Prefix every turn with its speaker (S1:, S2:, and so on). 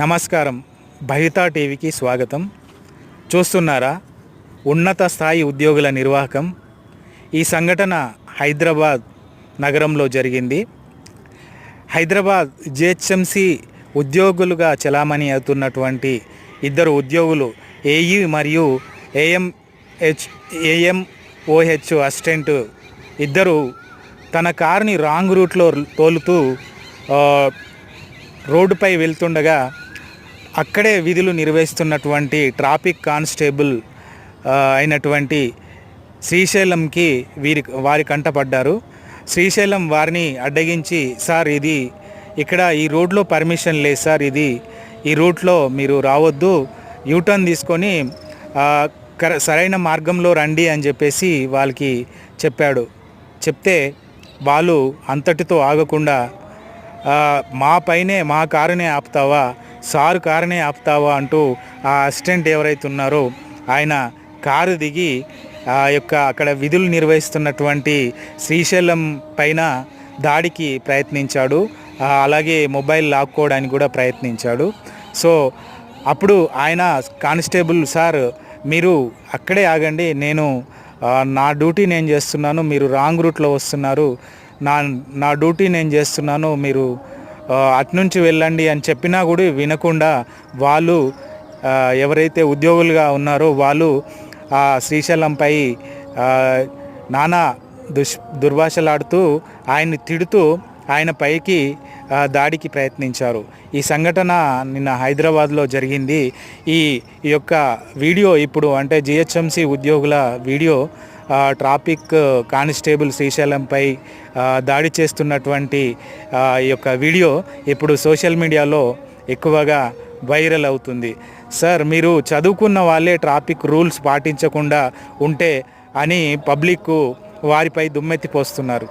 S1: నమస్కారం. భవితా టీవీకి స్వాగతం. చూస్తున్నారా, ఉన్నత స్థాయి ఉద్యోగుల నిర్వాహకం. ఈ సంఘటన హైదరాబాద్ నగరంలో జరిగింది. హైదరాబాద్ జిహెచ్ఎంసి ఉద్యోగులుగా చలామణి అవుతున్నటువంటి ఇద్దరు ఉద్యోగులు ఏఈ మరియు ఏఎంఓహెచ్ అసిస్టెంట్ ఇద్దరు తన కారుని రాంగ్ రూట్లో తోలుతూ రోడ్డుపై వెళ్తుండగా అక్కడే విధులు నిర్వహిస్తున్నటువంటి ట్రాఫిక్ కానిస్టేబుల్ అయినటువంటి శ్రీశైలంకి వారి కంటపడ్డారు. శ్రీశైలం వారిని అడ్డగించి, సార్ ఇది ఇక్కడ ఈ రోడ్లో పర్మిషన్ లేదు సార్, ఈ రూట్లో మీరు రావద్దు, యూటర్న్ తీసుకొని సరైన మార్గంలో రండి అని చెప్పేసి వాళ్ళకి చెప్తే వాళ్ళు అంతటితో ఆగకుండా మా కారునే ఆపుతావా, సారు కారునే ఆపుతావా అంటూ ఆ అసిస్టెంట్ ఎవరైతే ఉన్నారో ఆయన కారు దిగి అక్కడ విధులు నిర్వహిస్తున్నటువంటి శ్రీశైలం పైన దాడికి ప్రయత్నించాడు. అలాగే మొబైల్ లాక్కోవడానికి కూడా ప్రయత్నించాడు. సో అప్పుడు ఆయన కానిస్టేబుల్, సార్ మీరు అక్కడే ఆగండి, నా డ్యూటీ నేను చేస్తున్నాను, మీరు రాంగ్ రూట్లో వస్తున్నారు, నా డ్యూటీ నేను చేస్తున్నాను, మీరు అటునుంచి వెళ్ళండి అని చెప్పినా కూడా వినకుండా వాళ్ళు ఎవరైతే ఉద్యోగులుగా ఉన్నారో వాళ్ళు ఆ శ్రీశైలంపై నానా దుర్భాషలాడుతూ ఆయన్ని తిడుతూ ఆయన పైకి దాడికి ప్రయత్నించారు. ఈ సంఘటన నిన్న హైదరాబాద్లో జరిగింది. ఈ యొక్క వీడియో ఇప్పుడు అంటే జిహెచ్ఎంసి ఉద్యోగుల వీడియో ట్రాఫిక్ కానిస్టేబుల్ శ్రీశైలంపై దాడి చేస్తున్నటువంటి ఈ యొక్క వీడియో ఇప్పుడు సోషల్ మీడియాలో ఎక్కువగా వైరల్ అవుతుంది. సార్ మీరు చదువుకున్న వాళ్ళే ట్రాఫిక్ రూల్స్ పాటించకుండా ఉంటే అని పబ్లిక్ వారిపై దుమ్మెత్తి పోస్తున్నారు.